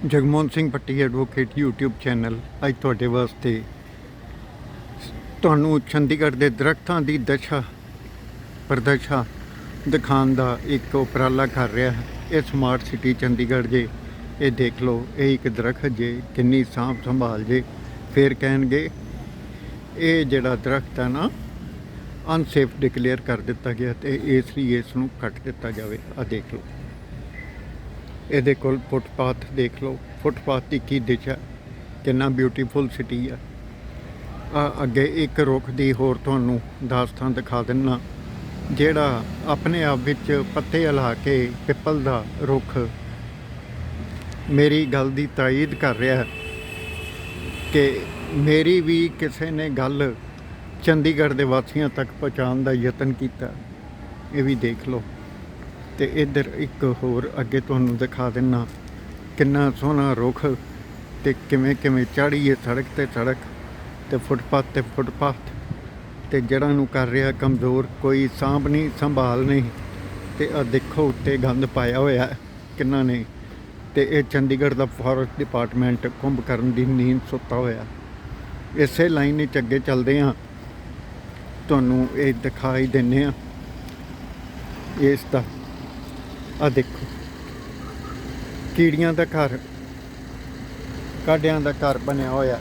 ਜਗਮੋਹਨ ਸਿੰਘ ਪੱਟੀ advocate YouTube channel ਅੱਜ ਤੁਹਾਡੇ ਵਾਸਤੇ ਤੁਹਾਨੂੰ ਚੰਡੀਗੜ੍ਹ ਦੇ ਦਰੱਖਤਾਂ ਦੀ ਦਸ਼ਾ ਪ੍ਰਦਸ਼ਾ ਦਿਖਾਉਣ ਦਾ ਇੱਕ ਉਪਰਾਲਾ ਕਰ ਰਿਹਾ ਹੈ। ਇਹ ਸਮਾਰਟ ਸਿਟੀ ਚੰਡੀਗੜ੍ਹ ਜੇ ਇਹ ਦੇਖ ਲਓ, ਇਹ ਇੱਕ ਦਰਖਤ ਜੇ ਕਿੰਨੀ ਸਾਂਭ ਸੰਭਾਲ ਜੇ। ਫਿਰ ਕਹਿਣਗੇ ਇਹ ਜਿਹੜਾ ਦਰਖਤ ਹੈ ਨਾ ਅਨਸੇਫ ਡਿਕਲੇਅਰ ਕਰ ਦਿੱਤਾ ਗਿਆ ਤੇ ਇਸ ਲਈ ਇਸ ਨੂੰ ਕੱਟ ਦਿੱਤਾ ਜਾਵੇ। ਆ ਦੇਖ ਲਓ, ਇਹਦੇ ਕੋਲ ਫੁੱਟਪਾਥ ਦੇਖ ਲਓ, ਫੁੱਟਪਾਥ ਦੀ ਕੀ ਦਿਸ਼ਾ, ਕਿੰਨਾ ਬਿਊਟੀਫੁਲ ਸਿਟੀ ਆ। ਅੱਗੇ ਇੱਕ ਰੁੱਖ ਦੀ ਹੋਰ ਤੁਹਾਨੂੰ ਦਾਸਤਾਨ ਦਿਖਾ ਦਿੰਦਾ, ਜਿਹੜਾ ਆਪਣੇ ਆਪ ਵਿੱਚ ਪੱਤੇ ਹਿਲਾ ਕੇ ਪਿੱਪਲ ਦਾ ਰੁੱਖ ਮੇਰੀ ਗੱਲ ਦੀ ਤਾਇਦ ਕਰ ਰਿਹਾ ਹੈ ਕਿ ਮੇਰੀ ਵੀ ਕਿਸੇ ਨੇ ਗੱਲ ਚੰਡੀਗੜ੍ਹ ਦੇ ਵਾਸੀਆਂ ਤੱਕ ਪਹੁੰਚਾਉਣ ਦਾ ਯਤਨ ਕੀਤਾ। ਇਹ ਵੀ ਦੇਖ ਲਓ। ਤੇ ਇੱਧਰ ਇੱਕ ਹੋਰ ਅੱਗੇ ਤੁਹਾਨੂੰ ਦਿਖਾ ਦਿੰਦਾ, ਕਿੰਨਾ ਸੋਹਣਾ ਰੁੱਖ ਤੇ ਕਿਵੇਂ ਕਿਵੇਂ ਚੜ੍ਹੀ ਸੜਕ ਤੇ ਸੜਕ ਤੇ ਫੁੱਟਪਾਥ ਤੇ ਫੁੱਟਪਾਥ ਤੇ ਜੜ੍ਹਾਂ ਨੂੰ ਕਰ ਰਿਹਾ ਕਮਜ਼ੋਰ, ਕੋਈ ਸਾਂਭ ਨਹੀਂ ਸੰਭਾਲ ਨਹੀਂ। ਤੇ ਆ ਦੇਖੋ ਉੱਤੇ ਗੰਦ ਪਾਇਆ ਹੋਇਆ ਕਿੰਨਾ ਨੇ। ਤੇ ਇਹ ਚੰਡੀਗੜ੍ਹ ਦਾ ਫੋਰੈਸਟ ਡਿਪਾਰਟਮੈਂਟ ਕੁੰਭਕਰਨ ਦੀ ਨੀਂਦ ਸੁੱਤਾ ਹੋਇਆ। ਇਸੇ ਲਾਈਨ ਵਿੱਚ ਅੱਗੇ ਚੱਲਦੇ ਹਾਂ, ਤੁਹਾਨੂੰ ਇਹ ਦਿਖਾਈ ਦਿੰਦੇ ਹਾਂ ਇਸ ਦਾ। ਆ ਦੇਖੋ, ਕੀੜੀਆਂ ਦਾ ਘਰ, ਕਾਡਿਆਂ ਦਾ ਘਰ ਬਣਿਆ ਹੋਇਆ।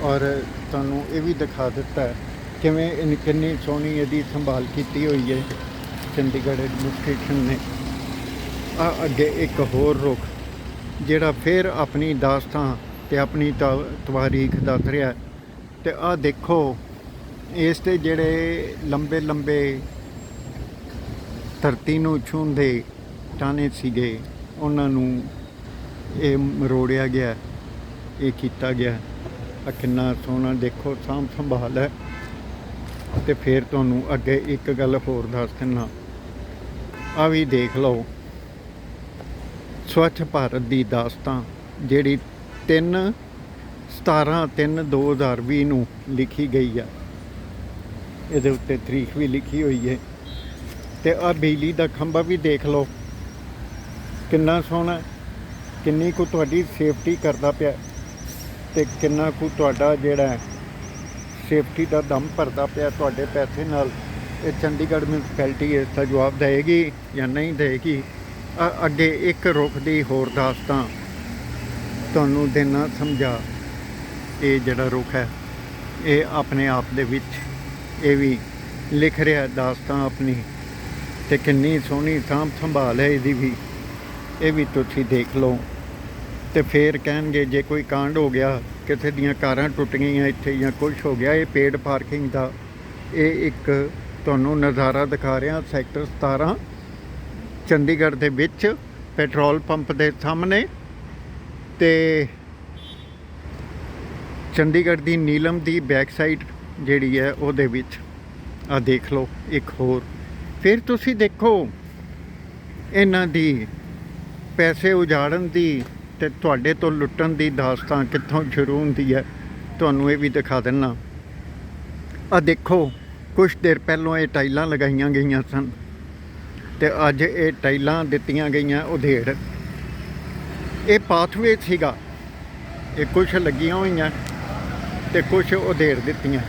ਔਰ ਤੁਹਾਨੂੰ ਇਹ ਵੀ ਦਿਖਾ ਦਿੱਤਾ ਕਿਵੇਂ ਕਿੰਨੀ ਸੋਹਣੀ ਇਹਦੀ ਸੰਭਾਲ ਕੀਤੀ ਹੋਈ ਹੈ ਚੰਡੀਗੜ੍ਹ ਐਡਮਿਨਿਸਟ੍ਰੇਸ਼ਨ ਨੇ। ਆ ਅੱਗੇ ਇੱਕ ਹੋਰ ਰੁੱਖ ਜਿਹੜਾ ਫਿਰ ਆਪਣੀ ਦਾਸਤਾਨ ਤੇ ਆਪਣੀ ਤਵਾਰੀਖ ਦੱਸ ਰਿਹਾ। ਤੇ ਆ ਦੇਖੋ, ਇਸ 'ਤੇ ਜਿਹੜੇ ਲੰਬੇ ਲੰਬੇ ਧਰਤੀ ਨੂੰ ਛੂੰਹਦੇ ਟਾਹਣੇ ਸੀਗੇ, ਉਹਨਾਂ ਨੂੰ ਇਹ ਮਰੋੜਿਆ ਗਿਆ, ਇਹ ਕੀਤਾ ਗਿਆ। ਆ ਕਿੰਨਾ ਸੋਹਣਾ ਦੇਖੋ ਸਾਂਭ ਸੰਭਾਲ ਹੈ। ਤੇ ਫਿਰ ਤੁਹਾਨੂੰ ਅੱਗੇ ਇੱਕ ਗੱਲ ਹੋਰ ਦੱਸ ਦਿੰਦਾ, ਆ ਵੀ ਦੇਖ ਲਓ, ਸਵੱਛ ਭਾਰਤ ਦੀ ਦਾਸਤਾਨ ਜਿਹੜੀ 17/3/2020 ਨੂੰ ਲਿਖੀ ਗਈ ਆ। ਇਹਦੇ ਉੱਤੇ ਤਰੀਕ ਵੀ ਲਿਖੀ ਹੋਈ ਹੈ। ਤੇ ਆ ਬਿਜਲੀ ਦਾ ਖੰਭਾ ਵੀ ਦੇਖ ਲਓ, ਕਿੰਨਾ ਸੋਹਣਾ, ਕਿੰਨੀ ਕੁ ਤੁਹਾਡੀ ਸੇਫਟੀ ਕਰਦਾ ਪਿਆ ਤੇ ਕਿੰਨਾ ਕੁ ਤੁਹਾਡਾ ਜਿਹੜਾ ਸੇਫਟੀ ਦਾ ਦਮ ਭਰਦਾ ਪਿਆ ਤੁਹਾਡੇ ਪੈਸੇ ਨਾਲ। ਇਹ ਚੰਡੀਗੜ੍ਹ ਮਿਊਨਿਸਪੈਲਿਟੀ ਇਸ ਦਾ ਜਵਾਬ ਦੇਵੇਗੀ ਜਾਂ ਨਹੀਂ ਦੇਵੇਗੀ। ਅੱਗੇ ਇੱਕ ਰੁੱਖ ਦੀ ਹੋਰ ਦਾਸਤਾਨ ਤੁਹਾਨੂੰ ਦੇਣਾ ਸਮਝਾ। ਇਹ ਜਿਹੜਾ ਰੁੱਖ ਹੈ ਇਹ ਆਪਣੇ ਆਪ ਦੇ ਵਿੱਚ ਇਹ ਵੀ ਲਿਖ ਰਿਹਾ ਦਾਸਤਾਨ ਆਪਣੀ, ਤੇ ਕਿੰਨੀ ਸੋਹਣੀ ਸਾਂਭ ਸੰਭਾਲ ਹੈ ਇਹਦੀ ਵੀ। ਇਹ ਵੀ ਤੁਸੀਂ ਦੇਖ ਲਓ। ਤੇ ਫਿਰ ਕਹਿਣਗੇ ਜੇ ਕੋਈ ਕਾਂਡ ਹੋ ਗਿਆ, ਕਿਸੇ ਦੀਆਂ ਕਾਰਾਂ ਟੁੱਟ ਗਈਆਂ ਇੱਥੇ ਜਾਂ ਕੁਛ ਹੋ ਗਿਆ, ਇਹ ਪੇਡ ਪਾਰਕਿੰਗ ਦਾ ਇਹ ਇੱਕ ਤੁਹਾਨੂੰ ਨਜ਼ਾਰਾ ਦਿਖਾ ਰਿਹਾ। ਸੈਕਟਰ 17 ਚੰਡੀਗੜ੍ਹ ਦੇ ਵਿੱਚ ਪੈਟਰੋਲ ਪੰਪ ਦੇ ਸਾਹਮਣੇ ਤੇ ਚੰਡੀਗੜ੍ਹ ਦੀ ਨੀਲਮ ਦੀ ਬੈਕ ਸਾਈਡ ਜਿਹੜੀ ਹੈ ਉਹਦੇ ਵਿੱਚ। ਆ ਦੇਖ ਲਓ ਇੱਕ ਹੋਰ। ਫਿਰ ਤੁਸੀਂ ਦੇਖੋ ਇਹਨਾਂ ਦੀ ਪੈਸੇ ਉਜਾੜਨ ਦੀ ਤੇ ਤੁਹਾਡੇ ਤੋਂ ਲੁੱਟਣ ਦੀ ਦਾਸਤਾਨ ਕਿੱਥੋਂ ਸ਼ੁਰੂ ਹੁੰਦੀ ਹੈ, ਤੁਹਾਨੂੰ ਇਹ ਵੀ ਦਿਖਾ ਦਿੰਦਾ। ਆ ਦੇਖੋ, ਕੁਛ ਦੇਰ ਪਹਿਲਾਂ ਇਹ ਟਾਈਲਾਂ ਲਗਾਈਆਂ ਗਈਆਂ ਸਨ ਤੇ ਅੱਜ ਇਹ ਟਾਈਲਾਂ ਦਿੱਤੀਆਂ ਗਈਆਂ ਉਧੇੜ। ਇਹ ਪਾਥਵੇ ਸੀਗਾ, ਇਹ ਕੁਛ ਲੱਗੀਆਂ ਹੋਈਆਂ ਤੇ ਕੁਛ ਉਧੇੜ ਦਿੱਤੀਆਂ।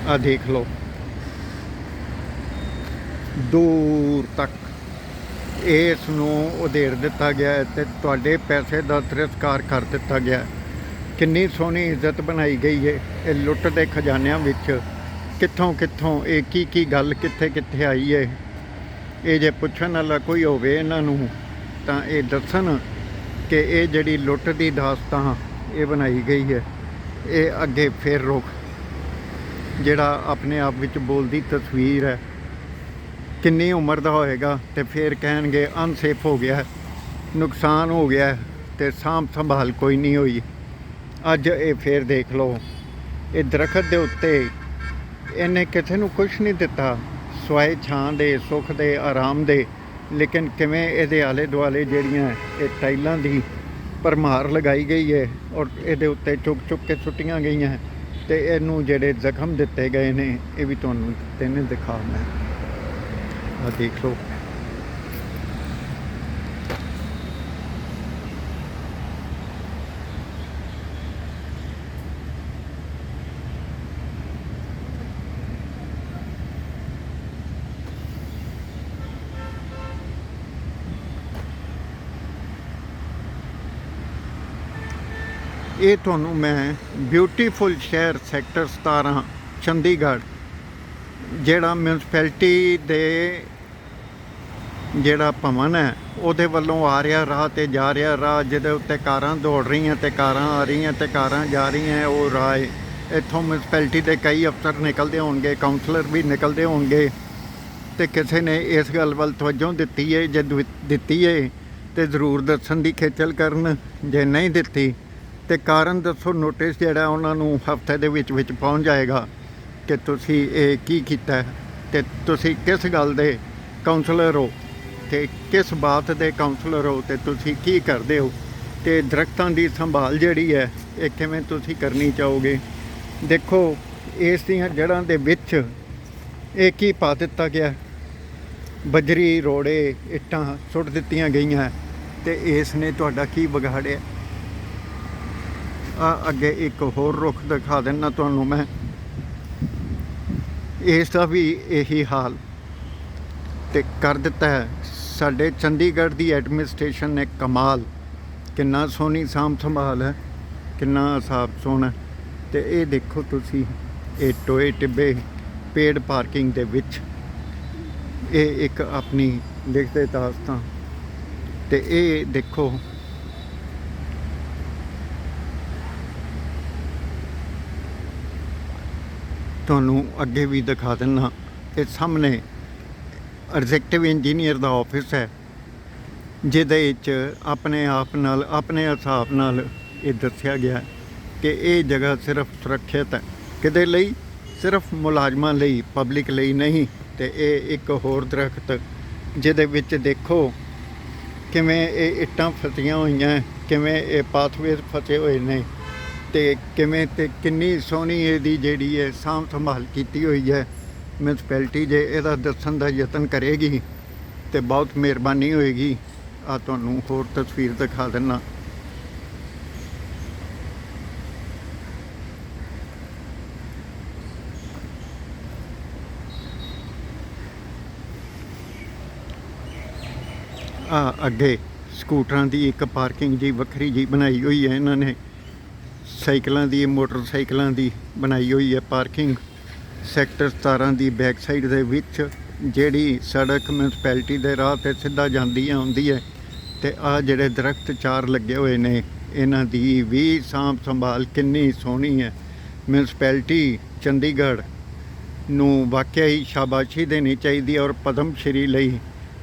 ਆ ਦੇਖ ਲਓ, ਦੂਰ ਤੱਕ ਇਸ ਨੂੰ ਉਧੇੜ ਦਿੱਤਾ ਗਿਆ ਤੇ ਤੁਹਾਡੇ ਪੈਸੇ ਦਾ ਤਿਰਸਕਾਰ ਕਰ ਦਿੱਤਾ ਗਿਆ। ਕਿੰਨੀ ਸੋਹਣੀ ਇੱਜ਼ਤ ਬਣਾਈ ਗਈ ਹੈ। ਇਹ ਲੁੱਟ ਦੇ ਖਜ਼ਾਨਿਆਂ ਵਿੱਚ ਕਿੱਥੋਂ ਕਿੱਥੋਂ ਇਹ ਕੀ ਗੱਲ ਕਿੱਥੇ ਕਿੱਥੇ ਆਈ ਹੈ। ਇਹ ਜੇ ਪੁੱਛਣ ਵਾਲਾ ਕੋਈ ਹੋਵੇ ਇਹਨਾਂ ਨੂੰ ਤਾਂ ਇਹ ਦੱਸਣ ਕਿ ਇਹ ਜਿਹੜੀ ਲੁੱਟ ਦੀ ਦਾਸਤਾਨ ਇਹ ਬਣਾਈ ਗਈ ਹੈ। ਇਹ ਅੱਗੇ ਫਿਰ ਰੁੱਖ ਜਿਹੜਾ ਆਪਣੇ ਆਪ ਵਿੱਚ ਬੋਲਦੀ ਤਸਵੀਰ ਹੈ, ਕਿੰਨੀ ਉਮਰ ਦਾ ਹੋਏਗਾ। ਤੇ ਫਿਰ ਕਹਿਣਗੇ ਅਨਸੇਫ ਹੋ ਗਿਆ, ਨੁਕਸਾਨ ਹੋ ਗਿਆ ਤੇ ਸਾਂਭ ਸੰਭਾਲ ਕੋਈ ਨਹੀਂ ਹੋਈ। ਅੱਜ ਇਹ ਫਿਰ ਦੇਖ ਲਓ, ਇਹ ਦਰਖਤ ਦੇ ਉੱਤੇ ਇਹਨੇ ਕਿਸੇ ਨੂੰ ਕੁਛ ਨਹੀਂ ਦਿੱਤਾ ਸਵਾਏ ਛਾਂ ਦੇ, ਸੁੱਖ ਦੇ, ਆਰਾਮ ਦੇ। ਲੇਕਿਨ ਕਿਵੇਂ ਇਹਦੇ ਆਲੇ ਦੁਆਲੇ ਜਿਹੜੀਆਂ ਇਹ ਟਾਈਲਾਂ ਦੀ ਭਰਮਾਰ ਲਗਾਈ ਗਈ ਹੈ ਔਰ ਇਹਦੇ ਉੱਤੇ ਚੁੱਕ ਚੁੱਕ ਕੇ ਸੁੱਟੀਆਂ ਗਈਆਂ ਤੇ ਇਹਨੂੰ ਜਿਹੜੇ ਜ਼ਖਮ ਦਿੱਤੇ ਗਏ ਨੇ ਇਹ ਵੀ ਤੁਹਾਨੂੰ ਤੈਨੂੰ ਦਿਖਾਉਣਾ। ਆ ਦੇਖ ਲਓ, ਇਹ ਤੁਹਾਨੂੰ ਮੈਂ ਬਿਊਟੀਫੁਲ ਸ਼ਹਿਰ ਸੈਕਟਰ 17 ਚੰਡੀਗੜ੍ਹ, ਜਿਹੜਾ ਮਿਊਨਸਪੈਲਿਟੀ ਦੇ ਜਿਹੜਾ ਭਵਨ ਹੈ ਉਹਦੇ ਵੱਲੋਂ ਆ ਰਿਹਾ ਰਾਹ ਤੇ ਜਾ ਰਿਹਾ ਰਾਹ, ਜਿਹਦੇ ਉੱਤੇ ਕਾਰਾਂ ਦੌੜ ਰਹੀਆਂ ਤੇ ਕਾਰਾਂ ਆ ਰਹੀਆਂ ਤੇ ਕਾਰਾਂ ਜਾ ਰਹੀਆਂ, ਉਹ ਰਾਹ ਹੈ। ਇੱਥੋਂ ਮਿਊਨਸਪੈਲਿਟੀ ਦੇ ਕਈ ਅਫਸਰ ਨਿਕਲਦੇ ਹੋਣਗੇ, ਕਾਉਂਸਲਰ ਵੀ ਨਿਕਲਦੇ ਹੋਣਗੇ, ਤੇ ਕਿਸੇ ਨੇ ਇਸ ਗੱਲ ਵੱਲ ਤਵੱਜੋ ਦਿੱਤੀ ਹੈ। ਜੇ ਦਿੱਤੀ ਹੈ ਤੇ ਜ਼ਰੂਰ ਦੱਸਣ ਦੀ ਖੇਚਲ ਕਰਨ, ਜੇ ਨਹੀਂ ਦਿੱਤੀ ਤੇ ਕਾਰਨ ਦੱਸੋ। ਨੋਟਿਸ ਜਿਹੜਾ ਉਹਨਾਂ ਨੂੰ ਹਫ਼ਤੇ ਦੇ ਵਿੱਚ ਪਹੁੰਚ ਜਾਏਗਾ ਕਿ ਤੁਸੀਂ ਇਹ ਕੀ ਕੀਤਾ ਤੇ ਤੁਸੀਂ ਕਿਸ ਗੱਲ ਦੇ ਕਾਉਂਸਲਰ ਹੋ ਤੇ ਕਿਸ ਬਾਤ ਦੇ ਕਾਉਂਸਲਰ ਹੋ ਤੇ ਤੁਸੀਂ ਕੀ ਕਰਦੇ ਹੋ, ਤੇ ਦਰਖਤਾਂ ਦੀ ਸੰਭਾਲ ਜਿਹੜੀ ਹੈ ਇਹ ਕਿਵੇਂ ਤੁਸੀਂ ਕਰਨੀ ਚਾਹੋਗੇ। ਦੇਖੋ ਇਸ ਦੀਆਂ ਜੜ੍ਹਾਂ ਦੇ ਵਿੱਚ ਇਹ ਕੀ ਪਾ ਦਿੱਤਾ ਗਿਆ, ਬਜਰੀ, ਰੋੜੇ, ਇੱਟਾਂ ਸੁੱਟ ਦਿੱਤੀਆਂ ਗਈਆਂ, ਤੇ ਇਸ ਨੇ ਤੁਹਾਡਾ ਕੀ ਵਿਗਾੜਿਆ। ਅੱਗੇ ਇੱਕ ਹੋਰ ਰੁੱਖ ਦਿਖਾ ਦਿੰਦਾ ਤੁਹਾਨੂੰ ਮੈਂ, ਇਸ ਦਾ ਵੀ ਇਹੀ ਹਾਲ ਤੇ ਕਰ ਦਿੱਤਾ ਹੈ। ਸਾਡੇ ਚੰਡੀਗੜ੍ਹ ਦੀ ਐਡਮਿਨਿਸਟ੍ਰੇਸ਼ਨ ਨੇ ਕਮਾਲ, ਕਿੰਨਾ ਸੋਹਣੀ ਸਾਂਭ ਸੰਭਾਲ ਹੈ, ਕਿੰਨਾ ਸਾਫ ਸੋਹਣਾ। ਤੇ ਇਹ ਦੇਖੋ ਤੁਸੀਂ, ਇਹ ਟੋਏ ਟਿੱਬੇ ਪੇਡ ਪਾਰਕਿੰਗ ਦੇ ਵਿੱਚ, ਇਹ ਇੱਕ ਆਪਣੀ ਲਿਖਦੇ ਦਾਸਤਾਂ। ਤੇ ਇਹ ਦੇਖੋ ਤੁਹਾਨੂੰ ਅੱਗੇ ਵੀ ਦਿਖਾ ਦਿੰਦਾ, ਇਹ ਸਾਹਮਣੇ ਐਗਜ਼ੈਕਟਿਵ ਇੰਜੀਨੀਅਰ ਦਾ ਆਫਿਸ ਹੈ, ਜਿਹਦੇ ਵਿੱਚ ਆਪਣੇ ਆਪ ਨਾਲ ਆਪਣੇ ਹਿਸਾਬ ਨਾਲ ਇਹ ਦੱਸਿਆ ਗਿਆ ਕਿ ਇਹ ਜਗ੍ਹਾ ਸਿਰਫ ਸੁਰੱਖਿਅਤ ਹੈ, ਕਿਹਦੇ ਲਈ, ਸਿਰਫ ਮੁਲਾਜ਼ਮਾਂ ਲਈ, ਪਬਲਿਕ ਲਈ ਨਹੀਂ। ਤੇ ਇਹ ਇੱਕ ਹੋਰ ਦਰਖਤ ਜਿਹਦੇ ਵਿੱਚ ਦੇਖੋ ਕਿਵੇਂ ਇਹ ਇੱਟਾਂ ਫਸੀਆਂ ਹੋਈਆਂ, ਕਿਵੇਂ ਇਹ ਪਾਥਵੇਜ਼ ਫਸੇ ਹੋਏ ਨੇ, ਤੇ ਕਿਵੇਂ ਤੇ ਕਿੰਨੀ ਸੋਹਣੀ ਇਹਦੀ ਜਿਹੜੀ ਹੈ ਸਾਂਭ ਸੰਭਾਲ ਕੀਤੀ ਹੋਈ ਹੈ। ਮਿਊਨਸਪੈਲਿਟੀ ਜੇ ਇਹਦਾ ਦੱਸਣ ਦਾ ਯਤਨ ਕਰੇਗੀ ਤੇ ਬਹੁਤ ਮਿਹਰਬਾਨੀ ਹੋਏਗੀ। ਆ ਤੁਹਾਨੂੰ ਹੋਰ ਤਸਵੀਰ ਦਿਖਾ ਦਿੰਦਾ। ਅੱਗੇ ਸਕੂਟਰਾਂ ਦੀ ਇੱਕ ਪਾਰਕਿੰਗ ਜੀ ਵੱਖਰੀ ਜੀ ਬਣਾਈ ਹੋਈ ਹੈ ਇਹਨਾਂ ਨੇ, ਸਾਈਕਲਾਂ ਦੀ, ਮੋਟਰਸਾਈਕਲਾਂ ਦੀ ਬਣਾਈ ਹੋਈ ਹੈ ਪਾਰਕਿੰਗ। ਸੈਕਟਰ 17 ਦੀ ਬੈਕ ਸਾਈਡ ਦੇ ਵਿੱਚ ਜਿਹੜੀ ਸੜਕ ਮਿਊਨਸਪੈਲਿਟੀ ਦੇ ਰਾਹ 'ਤੇ ਸਿੱਧਾ ਜਾਂਦੀ ਆਉਂਦੀ ਹੈ। ਤੇ ਆਹ ਜਿਹੜੇ ਦਰਖਤ 4 ਲੱਗੇ ਹੋਏ ਨੇ, ਇਹਨਾਂ ਦੀ ਵੀ ਸਾਂਭ ਸੰਭਾਲ ਕਿੰਨੀ ਸੋਹਣੀ ਹੈ। ਮਿਊਨਸਪੈਲਿਟੀ ਚੰਡੀਗੜ੍ਹ ਨੂੰ ਵਾਕਿਆ ਹੀ ਸ਼ਾਬਾਸ਼ੀ ਦੇਣੀ ਚਾਹੀਦੀ ਹੈ, ਔਰ ਪਦਮ ਸ਼੍ਰੀ ਲਈ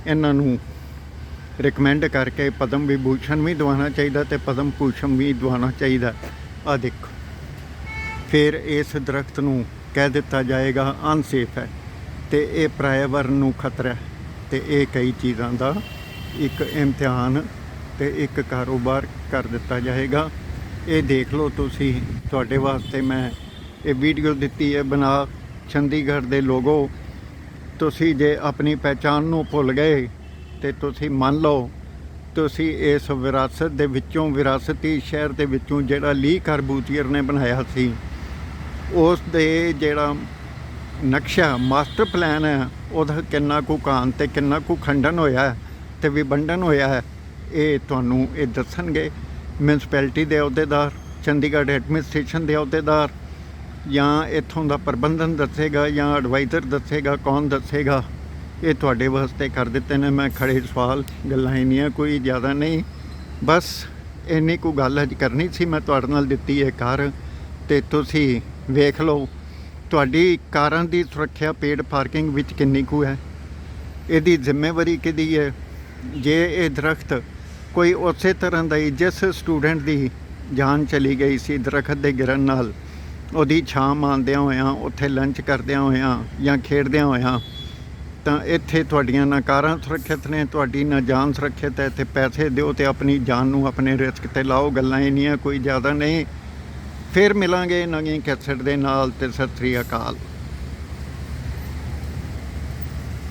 ਇਹਨਾਂ ਨੂੰ ਰਿਕਮੈਂਡ ਕਰਕੇ ਪਦਮ ਵਿਭੂਸ਼ਣ ਵੀ ਦਿਵਾਉਣਾ ਚਾਹੀਦਾ ਤੇ ਪਦਮ ਭੂਸ਼ਣ ਵੀ ਦਿਵਾਉਣਾ ਚਾਹੀਦਾ। ਆਹ ਦੇਖੋ, ਫਿਰ ਇਸ ਦਰਖਤ ਨੂੰ ਕਹਿ ਦਿੱਤਾ ਜਾਏਗਾ ਅਨਸੇਫ ਹੈ, ਤੇ ਇਹ ਪਰਿਆਵਰਨ ਨੂੰ ਖਤਰਾ ਹੈ। ਤੇ ਇਹ ਕਈ ਚੀਜ਼ਾਂ ਦਾ ਇੱਕ ਇਮਤਿਹਾਨ ਤੇ ਇੱਕ ਕਾਰੋਬਾਰ ਕਰ ਦਿੱਤਾ ਜਾਏਗਾ। ਇਹ ਦੇਖ ਲਓ ਤੁਸੀਂ, ਤੁਹਾਡੇ ਵਾਸਤੇ ਮੈਂ ਇਹ ਵੀਡੀਓ ਦਿੱਤੀ ਹੈ ਬਣਾ। ਚੰਡੀਗੜ੍ਹ ਦੇ ਲੋਗੋ, ਤੁਸੀਂ ਜੇ ਆਪਣੀ ਪਹਿਚਾਣ ਨੂੰ ਭੁੱਲ ਗਏ ਤੇ ਤੁਸੀਂ ਮੰਨ ਲਓ ਤੁਸੀਂ ਇਸ ਵਿਰਾਸਤ ਦੇ ਵਿੱਚੋਂ, ਵਿਰਾਸਤੀ ਸ਼ਹਿਰ ਦੇ ਵਿੱਚੋਂ ਜਿਹੜਾ ਲੀ ਕਾਰਬੂਜ਼ੀਅਰ ਨੇ ਬਣਾਇਆ ਸੀ, ਉਸ ਦੇ ਜਿਹੜਾ ਨਕਸ਼ਾ ਮਾਸਟਰ ਪਲਾਨ ਹੈ, ਉਹਦਾ ਕਿੰਨਾ ਕੁ ਕਾਨ ਤੇ ਕਿੰਨਾ ਕੁ ਖੰਡਨ ਹੋਇਆ ਤੇ ਵਿਭੰਡਨ ਹੋਇਆ ਹੈ, ਇਹ ਤੁਹਾਨੂੰ ਇਹ ਦੱਸਣਗੇ ਮਿਊਨਸਪੈਲਿਟੀ ਦੇ ਅਹੁਦੇਦਾਰ, ਚੰਡੀਗੜ੍ਹ ਐਡਮਿਨਿਸਟ੍ਰੇਸ਼ਨ ਦੇ ਅਹੁਦੇਦਾਰ, ਜਾਂ ਇੱਥੋਂ ਦਾ ਪ੍ਰਬੰਧਨ ਦੱਸੇਗਾ, ਜਾਂ ਐਡਵਾਈਜ਼ਰ ਦੱਸੇਗਾ, ਕੌਣ ਦੱਸੇਗਾ। ਇਹ ਤੁਹਾਡੇ ਵਾਸਤੇ ਕਰ ਦਿੱਤੇ ਨੇ ਮੈਂ ਖੜੇ ਸਵਾਲ, ਗੱਲਾਂ ਇੰਨੀਆਂ ਕੋਈ ਜ਼ਿਆਦਾ ਨਹੀਂ, ਬਸ ਇੰਨੀ ਕੁ ਗੱਲ ਅੱਜ ਕਰਨੀ ਸੀ ਮੈਂ ਤੁਹਾਡੇ ਨਾਲ ਦਿੱਤੀ ਹੈ ਕਰ। ਤੇ ਤੁਸੀਂ ਵੇਖ ਲਓ ਤੁਹਾਡੀ ਕਾਰਾਂ ਦੀ ਸੁਰੱਖਿਆ ਪੇਡ ਪਾਰਕਿੰਗ ਵਿੱਚ ਕਿੰਨੀ ਕੁ ਹੈ, ਇਹਦੀ ਜ਼ਿੰਮੇਵਾਰੀ ਕਿਹਦੀ ਹੈ। ਜੇ ਇਹ ਦਰਖਤ ਕੋਈ ਉਸੇ ਤਰ੍ਹਾਂ ਦਾ ਹੀ, ਜਿਸ ਸਟੂਡੈਂਟ ਦੀ ਜਾਨ ਚਲੀ ਗਈ ਸੀ ਦਰਖਤ ਦੇ ਗਿਰਨ ਨਾਲ, ਉਹਦੀ ਛਾਂ ਮਾਣਦਿਆਂ ਹੋਇਆਂ, ਉੱਥੇ ਲੰਚ ਕਰਦਿਆਂ ਹੋਇਆਂ ਜਾਂ ਖੇਡਦਿਆਂ ਹੋਇਆਂ, ਤਾਂ ਇੱਥੇ ਤੁਹਾਡੀਆਂ ਨਾ ਕਾਰਾਂ ਸੁਰੱਖਿਅਤ ਨੇ, ਤੁਹਾਡੀ ਨਾ ਜਾਨ ਸੁਰੱਖਿਅਤ ਹੈ। ਤੇ ਪੈਸੇ ਦਿਓ ਤੇ ਆਪਣੀ ਜਾਨ ਨੂੰ ਆਪਣੇ ਰਿਸਕ 'ਤੇ ਲਾਓ। ਗੱਲਾਂ ਇੰਨੀਆਂ ਕੋਈ ਜ਼ਿਆਦਾ ਨਹੀਂ। ਫਿਰ ਮਿਲਾਂਗੇ ਨਵੀਂ ਕੈਸਟ ਦੇ ਨਾਲ, ਤੇ ਸਤਿ ਸ੍ਰੀ ਅਕਾਲ।